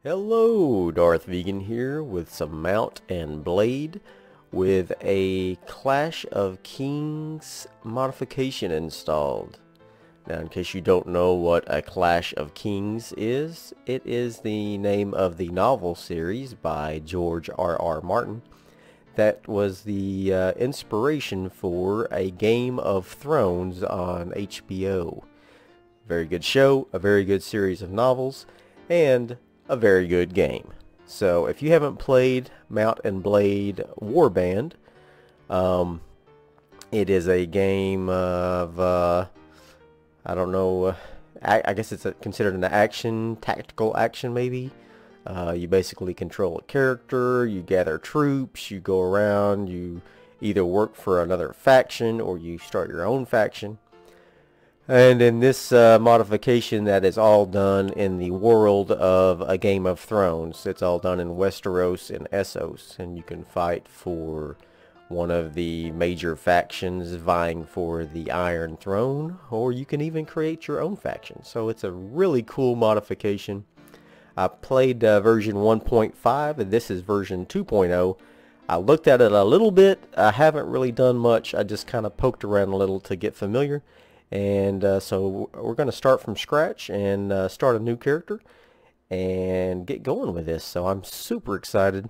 Hello, Darthvegan here with some Mount and Blade with a Clash of Kings modification installed. Now, in case you don't know what a Clash of Kings is, it is the name of the novel series by George R.R. Martin that was the inspiration for a Game of Thrones on HBO. Very good show, a very good series of novels, and a very good game. So if you haven't played Mount and Blade Warband, it is a game of, I don't know, I guess it's considered an action, tactical action maybe. You basically control a character, you gather troops, you go around, you either work for another faction or you start your own faction. And in this modification, that is all done in the world of a Game of Thrones. It's all done in Westeros and Essos, and you can fight for one of the major factions vying for the Iron Throne, or you can even create your own faction. So it's a really cool modification. I played version 1.5, and this is version 2.0. I looked at it a little bit. I haven't really done much. I just kind of poked around a little to get familiar. And so we're going to start from scratch and start a new character and get going with this. So I'm super excited.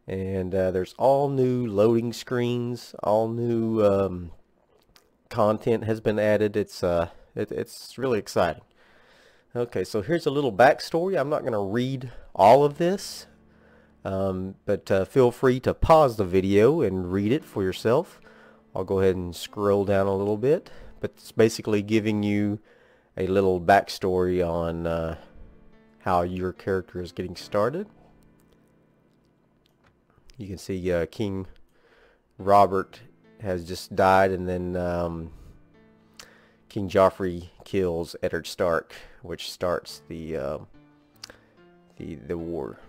And there's all new loading screens, all new content has been added. It's really exciting. Okay, so here's a little backstory. I'm not going to read all of this, but feel free to pause the video and read it for yourself. I'll go ahead and scroll down a little bit. But it's basically giving you a little backstory on how your character is getting started. You can see King Robert has just died, and then King Joffrey kills Eddard Stark, which starts the war.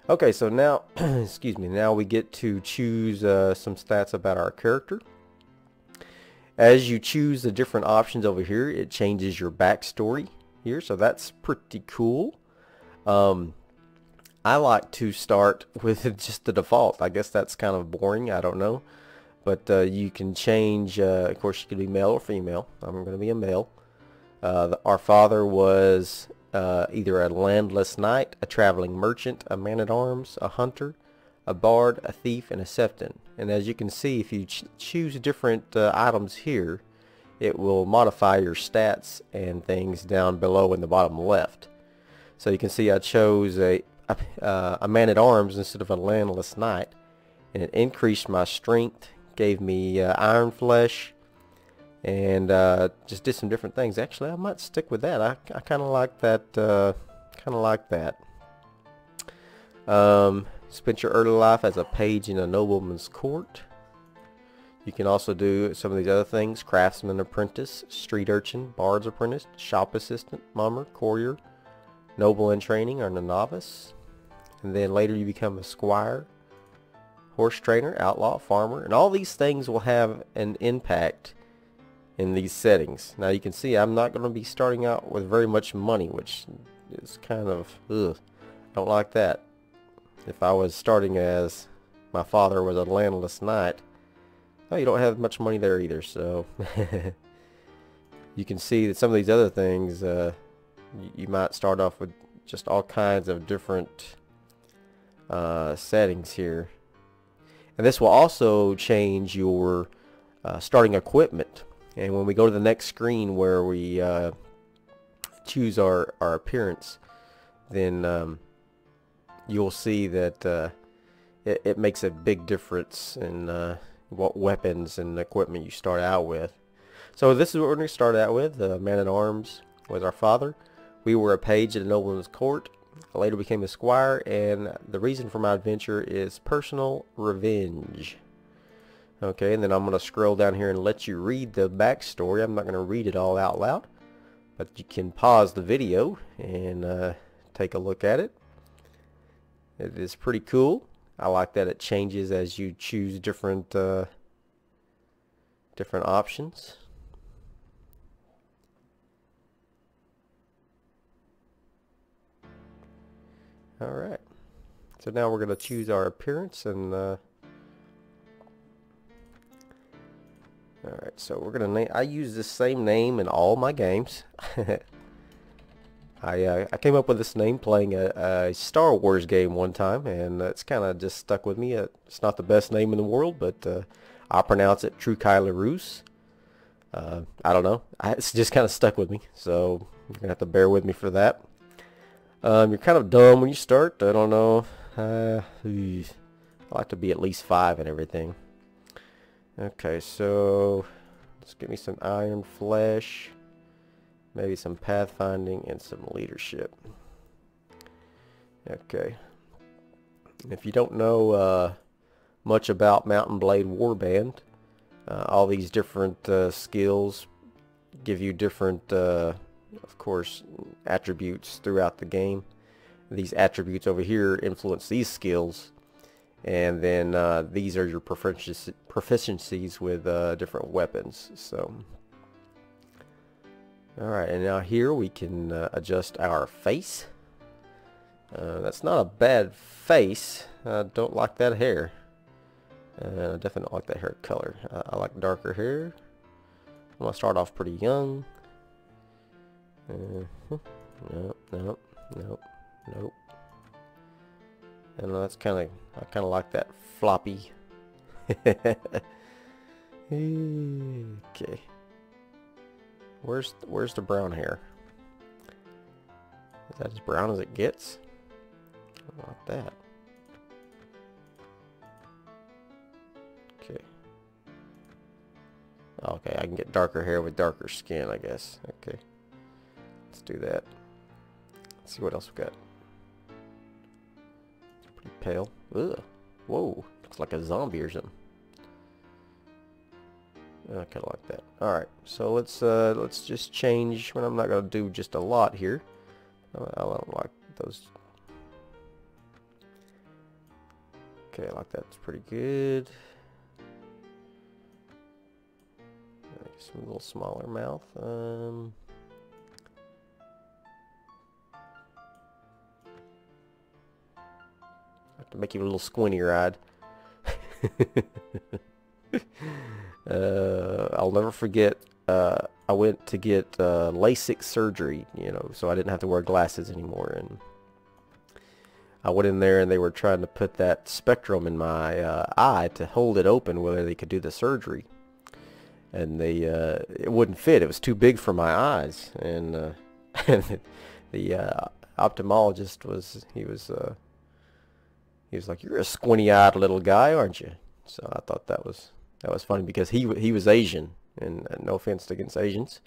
Okay, so now, excuse me, now we get to choose some stats about our character. As you choose the different options over here, it changes your backstory here, so that's pretty cool. I like to start with just the default. I guess that's kind of boring, I don't know. But you can change, of course you could be male or female. I'm going to be a male. Our father was either a landless knight, a traveling merchant, a man-at-arms, a hunter, a bard, a thief, and a septon. And as you can see, if you choose different items here, it will modify your stats and things down below in the bottom left. So you can see I chose a man-at-arms instead of a landless knight, and it increased my strength, gave me iron flesh, and just did some different things. Actually, I might stick with that. I kind of like that. Spent your early life as a page in a nobleman's court. You can also do some of these other things: craftsman apprentice, street urchin, bard's apprentice, shop assistant, mummer, courier, noble in training, or a novice. And then later you become a squire, horse trainer, outlaw, farmer, and all these things will have an impact in these settings. Now you can see I'm not going to be starting out with very much money, which is kind of, ugh, don't like that. If I was starting as my father was a landless knight, oh, you don't have much money there either. So you can see that some of these other things, you might start off with just all kinds of different settings here. And this will also change your starting equipment. And when we go to the next screen where we choose our appearance, then you'll see that it makes a big difference in what weapons and equipment you start out with. So this is what we're going to start out with. Man-at-arms was our father. We were a page at a nobleman's court. I later became a squire, and the reason for my adventure is personal revenge. Okay, and then I'm going to scroll down here and let you read the backstory. I'm not going to read it all out loud, but you can pause the video and take a look at it. It is pretty cool. I like that it changes as you choose different options. Alright. So now we're going to choose our appearance and alright, so we're going to name, I use this same name in all my games. I came up with this name playing a Star Wars game one time, and it's kind of just stuck with me. It's not the best name in the world, but I'll pronounce it True Kyler Roos. I don't know. It's just kind of stuck with me, so you're going to have to bear with me for that. You're kind of dumb when you start. I don't know. I like to be at least 5 and everything. Okay, so let's get me some iron flesh. Maybe some pathfinding and some leadership. Okay. If you don't know much about Mount Blade Warband, all these different skills give you different, of course, attributes throughout the game. These attributes over here influence these skills, and then these are your proficiencies with different weapons. So. Alright, and now here we can adjust our face. That's not a bad face. I don't like that hair. I definitely don't like that hair color. I like darker hair. I'm going to start off pretty young. Nope, nope, nope, nope. And that's I kind of like that floppy. Okay. Where's the brown hair? Is that as brown as it gets? I like that. Okay. Okay, I can get darker hair with darker skin, I guess. Okay. Let's do that. Let's see what else we got. It's pretty pale. Ugh. Whoa. Looks like a zombie or something. I kind of like that. Alright, so let's just change. I'm not going to do just a lot here. I don't like those. Okay, I like that. It's pretty good. Some little smaller mouth. Have to make you a little squintier-eyed. I'll never forget, I went to get LASIK surgery, you know, so I didn't have to wear glasses anymore, and I went in there and they were trying to put that spectrum in my eye to hold it open whether they could do the surgery, and they it wouldn't fit. It was too big for my eyes, and the ophthalmologist he was like, "You're a squinty-eyed little guy, aren't you?" So I thought that was funny because he was Asian, and no offense against Asians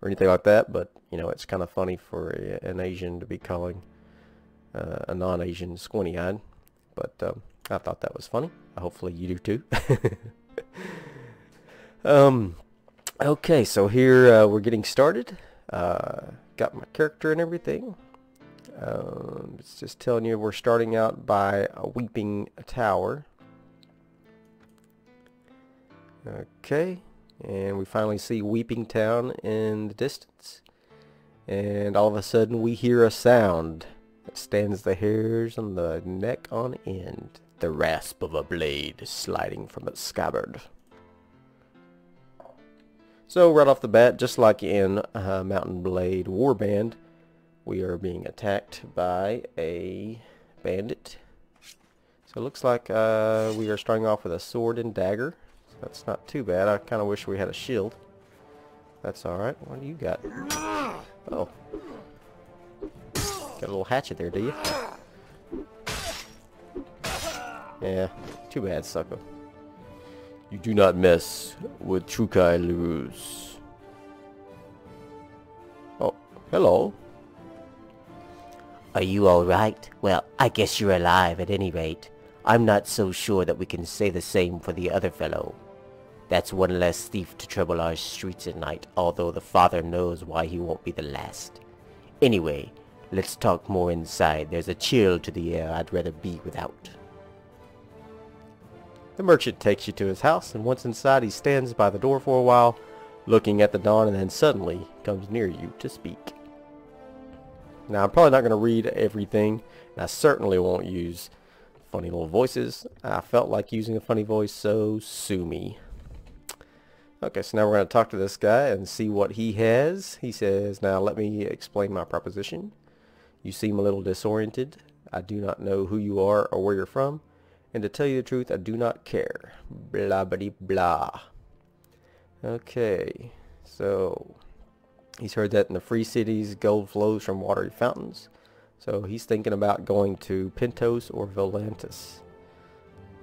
or anything like that, but you know, it's kind of funny for an Asian to be calling a non-Asian squinty-eyed. But I thought that was funny. Hopefully you do too. Okay, so here we're getting started. Got my character and everything. It's just telling you we're starting out by a weeping tower. Okay, and we finally see Weeping Town in the distance, and all of a sudden we hear a sound that stands the hairs on the neck on end. The rasp of a blade sliding from its scabbard. So right off the bat, just like in Mount Blade Warband, we are being attacked by a bandit. So it looks like we are starting off with a sword and dagger. That's not too bad. I kind of wish we had a shield. That's alright. What do you got? Oh. Got a little hatchet there, do you? Yeah. Too bad, sucker. You do not mess with Trukai Lurus. Oh, hello. Are you alright? Well, I guess you're alive at any rate. I'm not so sure that we can say the same for the other fellow. That's one less thief to trouble our streets at night, although the father knows why he won't be the last. Anyway, let's talk more inside. There's a chill to the air I'd rather be without. The merchant takes you to his house, and once inside he stands by the door for a while, looking at the dawn, and then suddenly comes near you to speak. Now, I'm probably not going to read everything, and I certainly won't use funny little voices. I felt like using a funny voice, so sue me. Okay, so now we're going to talk to this guy and see what he has. He says, now let me explain my proposition. You seem a little disoriented. I do not know who you are or where you're from. And to tell you the truth, I do not care. Blah, blah, blah. Okay, so he's heard that in the free cities, gold flows from watery fountains. So he's thinking about going to Pentos or Volantis,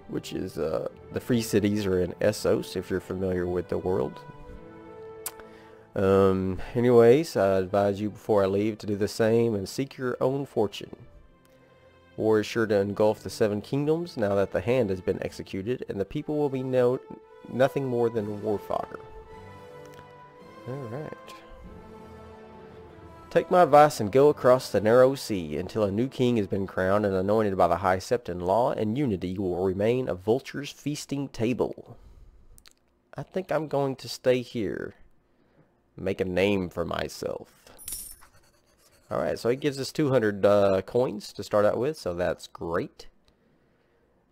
which is the free cities are in Essos, if you're familiar with the world. Anyways, I advise you before I leave to do the same and seek your own fortune. War is sure to engulf the 7 kingdoms now that the hand has been executed, and the people will be nothing more than war fodder. Alright. Take my advice and go across the narrow sea until a new king has been crowned and anointed by the High Sept, and law and unity will remain a vulture's feasting table. I think I'm going to stay here. Make a name for myself. Alright, so he gives us 200 coins to start out with, so that's great.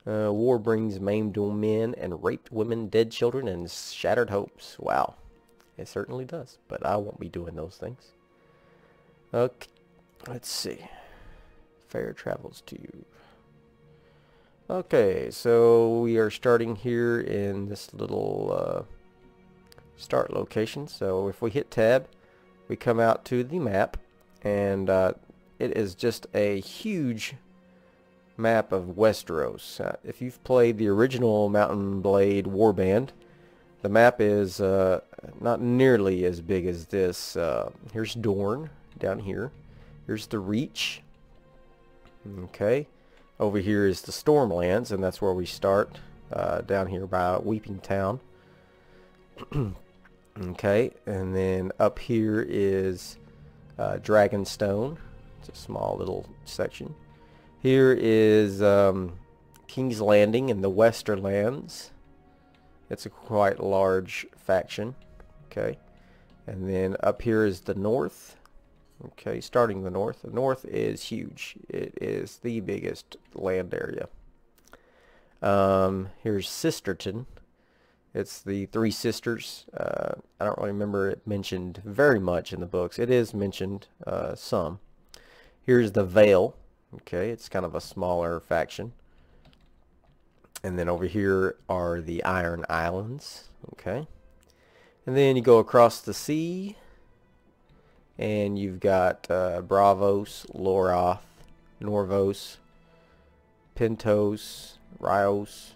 War brings maimed men and raped women, dead children, and shattered hopes. Wow, it certainly does, but I won't be doing those things. Okay, let's see. Fair travels to you. Okay, so we are starting here in this little start location. So if we hit tab, we come out to the map, and it is just a huge map of Westeros. If you've played the original Mount Blade Warband, the map is not nearly as big as this. Here's Dorne down here. Here's the Reach. Okay. Over here is the Stormlands, and that's where we start. Down here by Weeping Town. Okay, and then up here is Dragonstone. It's a small little section. Here is King's Landing in the Westerlands. It's a quite large faction. Okay, and then up here is the North. Okay, starting the North. The North is huge. It is the biggest land area. Here's Sisterton. It's the Three Sisters. I don't really remember it mentioned very much in the books. It is mentioned some. Here's the Vale. Okay, it's kind of a smaller faction. And then over here are the Iron Islands. Okay. And then you go across the sea, and you've got Bravos, Loroth, Norvos, Pentos, Rios.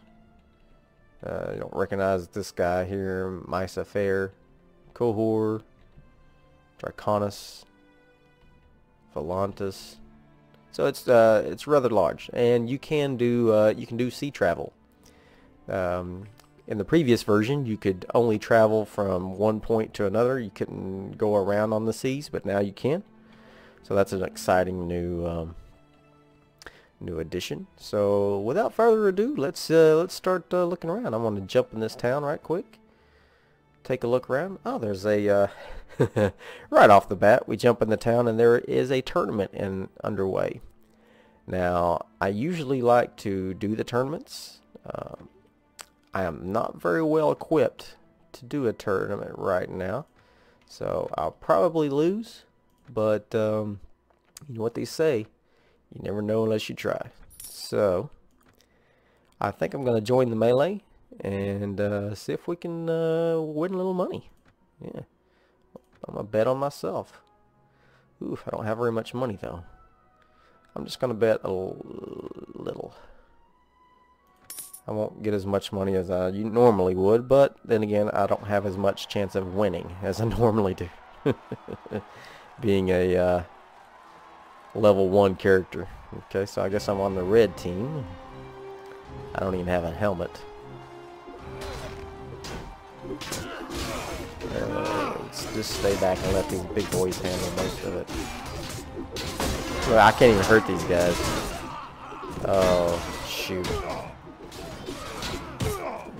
I don't recognize this guy here. Misa Fair, Cohor, Draconis, Volantis. So it's rather large, and you can do sea travel. In the previous version, you could only travel from one point to another. You couldn't go around on the seas, but now you can. So that's an exciting new addition. So without further ado, let's start looking around. I'm going to jump in this town right quick. Take a look around. Oh, there's a right off the bat, we jump in the town, and there is a tournament underway. Now, I usually like to do the tournaments. I am not very well equipped to do a tournament right now, so I'll probably lose, but you know what they say, you never know unless you try. So I think I'm going to join the melee and see if we can win a little money. Yeah, I'm going to bet on myself. Oof, I don't have very much money though. I'm just going to bet a little. I won't get as much money as I normally would, but then again, I don't have as much chance of winning as I normally do. Being a level 1 character. Okay, so I guess I'm on the red team. I don't even have a helmet. Let's just stay back and let these big boys handle most of it. Well, I can't even hurt these guys. Oh, shoot.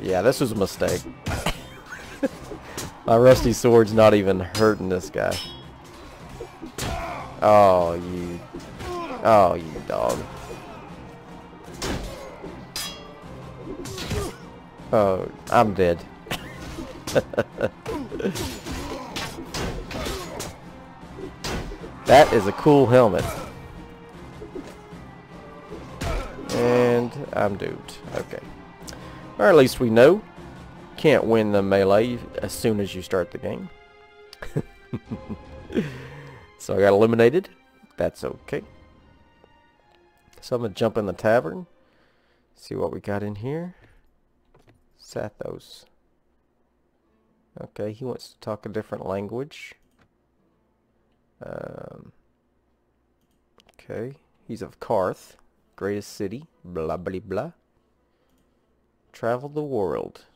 Yeah, this was a mistake. My rusty sword's not even hurting this guy. Oh, you. Oh, you dog. Oh, I'm dead. That is a cool helmet. And I'm doomed. Okay. Or at least we know. Can't win the melee as soon as you start the game. So I got eliminated. That's okay. So I'm going to jump in the tavern. See what we got in here. Sathos. Okay, he wants to talk a different language. Okay, he's of Karth, greatest city, blah blah blah. Travel the world.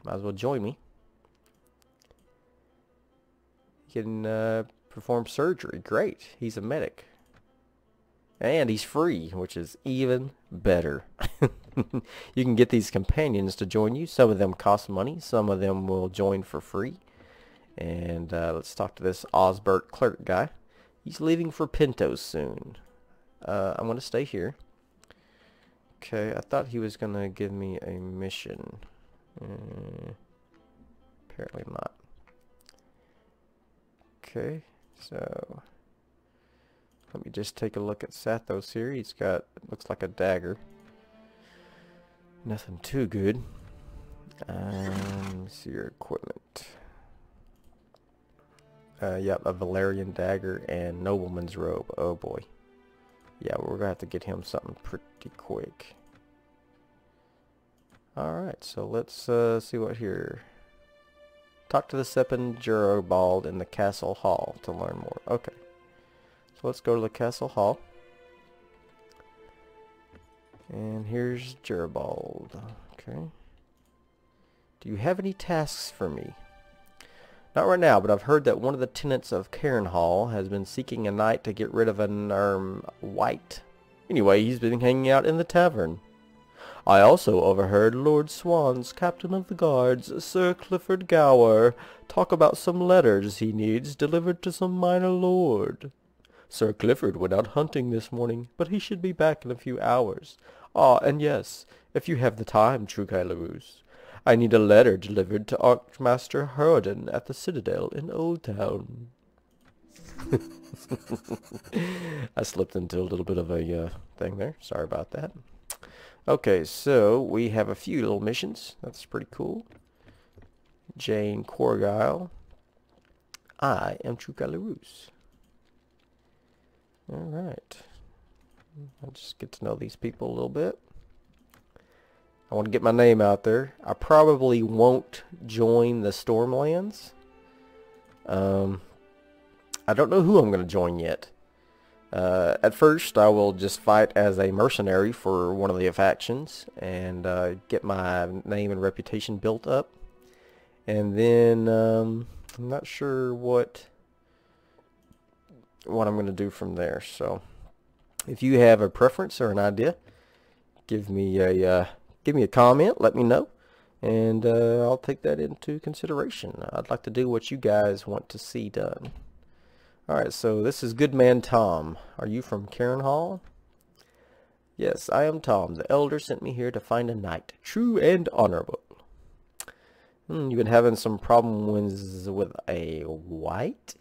Might as well join me. He can perform surgery. Great, he's a medic. And he's free, which is even better. You can get these companions to join you. Some of them cost money. Some of them will join for free. And let's talk to this Osbert clerk guy. He's leaving for Pinto soon. I'm going to stay here. Okay, I thought he was going to give me a mission. Apparently not. Okay, so let me just take a look at Sathos here. He's got, looks like a dagger. Nothing too good. Let's see your equipment. Yep, a Valerian dagger and nobleman's robe. Oh boy. Yeah, we're gonna have to get him something pretty quick. Alright, so let's see what here. Talk to the Seppin Gerobald in the castle hall to learn more. Okay. So let's go to the castle hall. And here's Gerobald. Okay. Do you have any tasks for me? Not right now, but I've heard that one of the tenants of Cairn Hall has been seeking a knight to get rid of an, white. Anyway, he's been hanging out in the tavern. I also overheard Lord Swan's captain of the guards, Sir Clifford Gower, talk about some letters he needs delivered to some minor lord. Sir Clifford went out hunting this morning, but he should be back in a few hours. Ah, and yes, if you have the time, True Kailarus, I need a letter delivered to Archmaster Hurden at the Citadel in Old Town. I slipped into a little bit of a thing there. Sorry about that. Okay, so we have a few little missions. That's pretty cool. Jane Corgile. I am True Kailarus. Alright. I'll just get to know these people a little bit. I want to get my name out there. I probably won't join the Stormlands. I don't know who I'm going to join yet. At first, I will just fight as a mercenary for one of the factions and get my name and reputation built up. And then I'm not sure what I'm going to do from there. So, if you have a preference or an idea, give me a comment. Let me know, and I'll take that into consideration. I'd like to do what you guys want to see done. Alright, so this is Goodman Tom. Are you from Cairn Hall? Yes, I am Tom. The elder sent me here to find a knight, true and honorable. You've been having some problems with a white?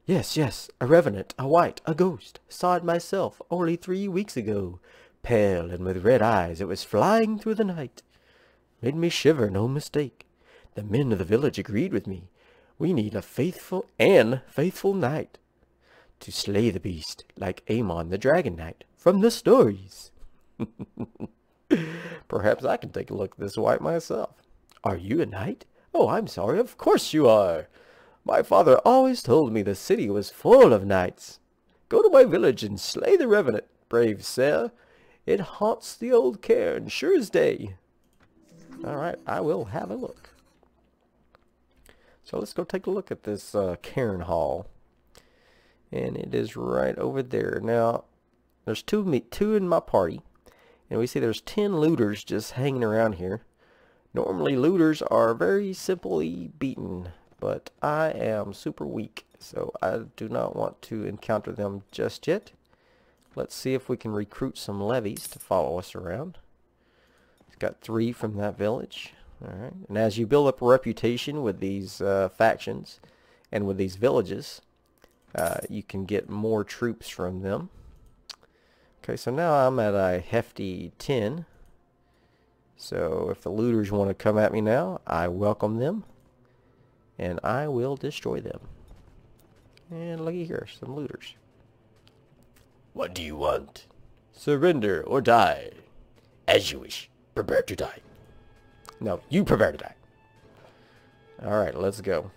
Yes, a revenant, a white, a ghost. Saw it myself only 3 weeks ago. Pale and with red eyes, it was flying through the night. Made me shiver, no mistake. The men of the village agreed with me. We need a faithful knight to slay the beast, like Aemon the Dragon Knight from the stories. Perhaps I can take a look at this white myself. Are you a knight? Oh, I'm sorry, of course you are. My father always told me the city was full of knights. Go to my village and slay the revenant, brave sir. It haunts the old Cairn, sure as day. Alright, I will have a look. So let's go take a look at this Cairn Hall. And it is right over there. Now, there's two in my party. And we see there's 10 looters just hanging around here. Normally looters are very simply beaten. But I am super weak. So I do not want to encounter them just yet. Let's see if we can recruit some levies to follow us around. It's got 3 from that village. Alright, and as you build up a reputation with these factions and with these villages, you can get more troops from them. Okay, so now I'm at a hefty 10. So if the looters want to come at me now, I welcome them. And I will destroy them. And looky here, some looters. What do you want? Surrender or die. As you wish. Prepare to die. No, you prepare to die. Alright, let's go.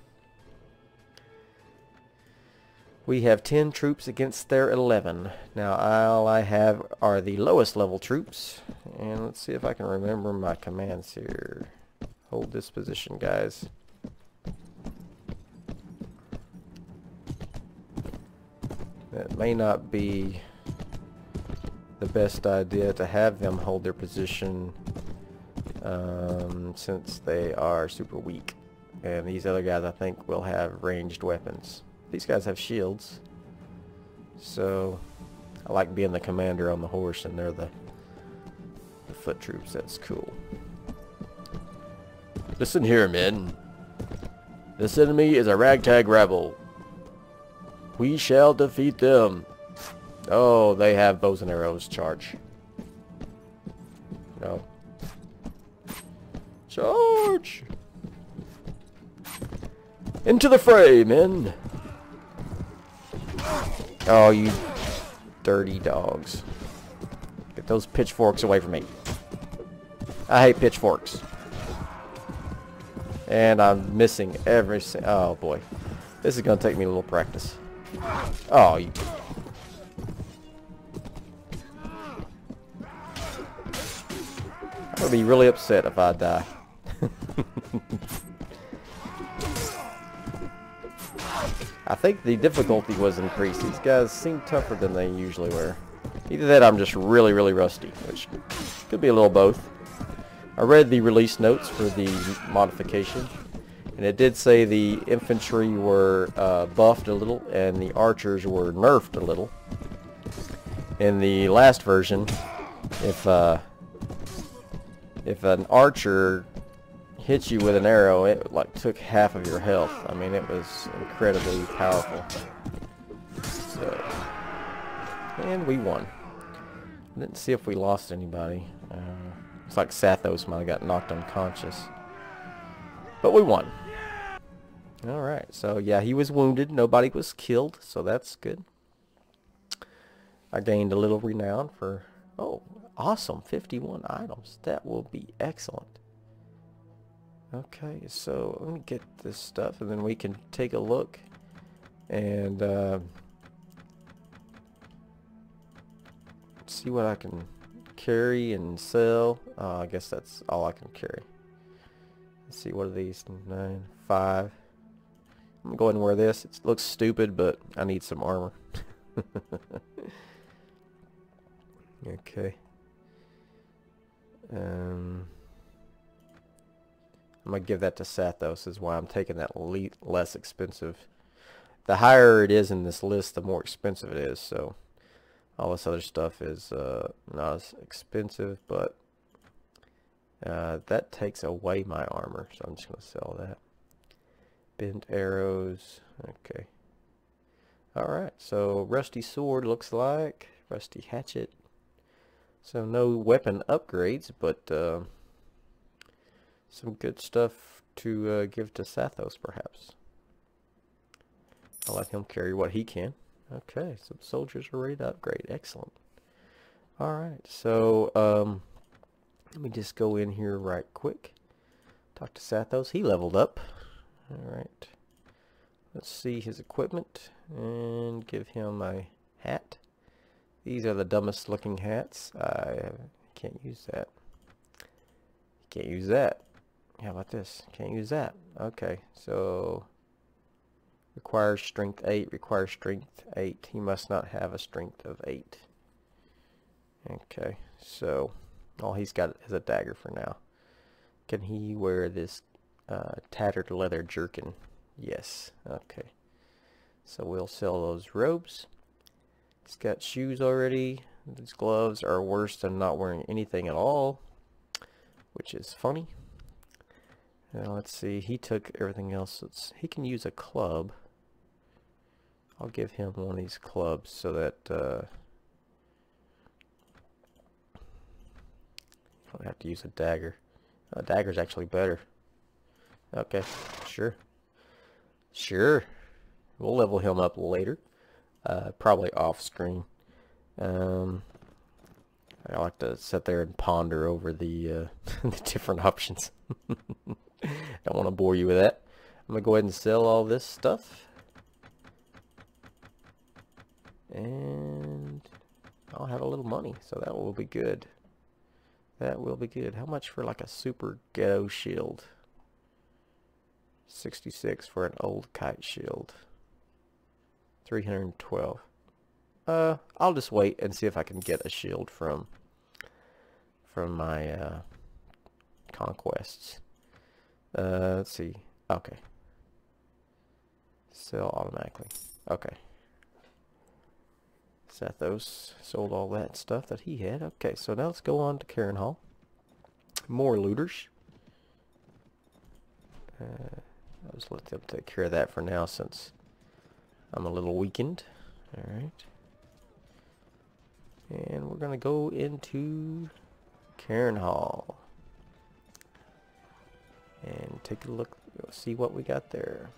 We have 10 troops against their 11. Now all I have are the lowest level troops. And let's see if I can remember my commands here. Hold this position, guys. It may not be the best idea to have them hold their position since they are super weak. And these other guys I think will have ranged weapons. These guys have shields. So I like being the commander on the horse and they're the foot troops. That's cool. Listen here, men. This enemy is a ragtag rabble. We shall defeat them. Oh, they have bows and arrows. Charge. No. Charge! Into the fray, men. Oh, you dirty dogs. Get those pitchforks away from me. I hate pitchforks. And I'm missing every oh boy. This is going to take me a little practice. Oh, you... I would be really upset if I die. I think the difficulty was increased. These guys seem tougher than they usually were. Either that or I'm just really, really rusty, which could be a little both. I read the release notes for the modification, and it did say the infantry were buffed a little and the archers were nerfed a little. In the last version, if an archer hit you with an arrow, it like took half of your health. I mean, it was incredibly powerful. So, and we won. Didn't see if we lost anybody. It's like Sathos might have got knocked unconscious, but we won. All right, so yeah, he was wounded. Nobody was killed, so that's good. I gained a little renown for, oh, awesome, 51 items. That will be excellent. Okay, so let me get this stuff and then we can take a look and see what I can carry and sell. I guess that's all I can carry. Let's see, what are these? 9, 5. I'm gonna go ahead and wear this. It looks stupid, but I need some armor. Okay. I'm going to give that to Sathos, is why I'm taking that less expensive. The higher it is in this list, the more expensive it is. So all this other stuff is not as expensive, but that takes away my armor. So I'm just going to sell that. Bent arrows. Okay. Alright, so rusty sword looks like. Rusty hatchet. So no weapon upgrades, but some good stuff to give to Sathos, perhaps. I'll let him carry what he can. Okay, some soldiers are ready to upgrade. Excellent. Alright, so let me just go in here right quick. Talk to Sathos. He leveled up. Alright. Let's see his equipment and give him a hat. These are the dumbest looking hats. I can't use that. Can't use that. How about this? Can't use that. Okay, so requires strength 8, requires strength 8. He must not have a strength of 8. Okay, so all he's got is a dagger for now. Can he wear this tattered leather jerkin? Yes. Okay. So we'll sell those robes. He's got shoes already. These gloves are worse than not wearing anything at all, which is funny. Now let's see, he took everything else. He can use a club. I'll give him one of these clubs so that I don't have to use a dagger. A dagger's actually better. Okay, sure. Sure. We'll level him up later. Probably off screen. I like to sit there and ponder over the, the different options. Don't want to bore you with that. I'm going to go ahead and sell all this stuff. And I'll have a little money, so that will be good. That will be good. How much for like a super ghetto shield? 66 for an old kite shield. 312. I'll just wait and see if I can get a shield from my conquests. Let's see. Okay. Sell automatically. Okay. Sathos sold all that stuff that he had. Okay, so now let's go on to Cairn Hall. More looters. I'll just let them take care of that for now since I'm a little weakened. Alright. And we're going to go into Cairn Hall. And take a look, see what we got there.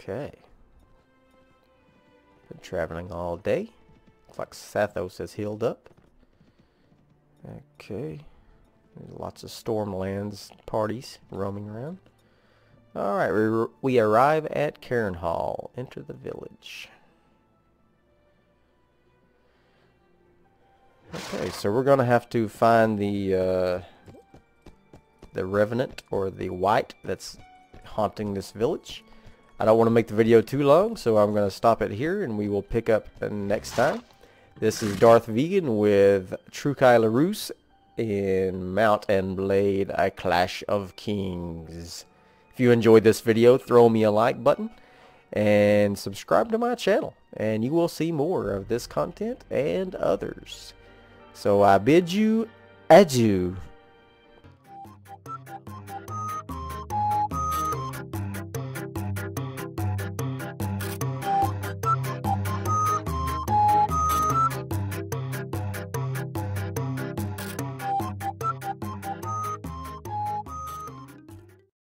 Okay. Been traveling all day. Looks like Sathos has healed up. Okay. There's lots of Stormlands parties roaming around. Alright, we arrive at Cairn Hall. Enter the village. Okay, so we're going to have to find the Revenant, or the Wight, that's haunting this village. I don't want to make the video too long, so I'm going to stop it here, and we will pick up next time. This is Darthvegan with Trukai LaRousse in Mount Blade, A Clash of Kings. If you enjoyed this video, throw me a like button and subscribe to my channel, and you will see more of this content and others. So I bid you adieu.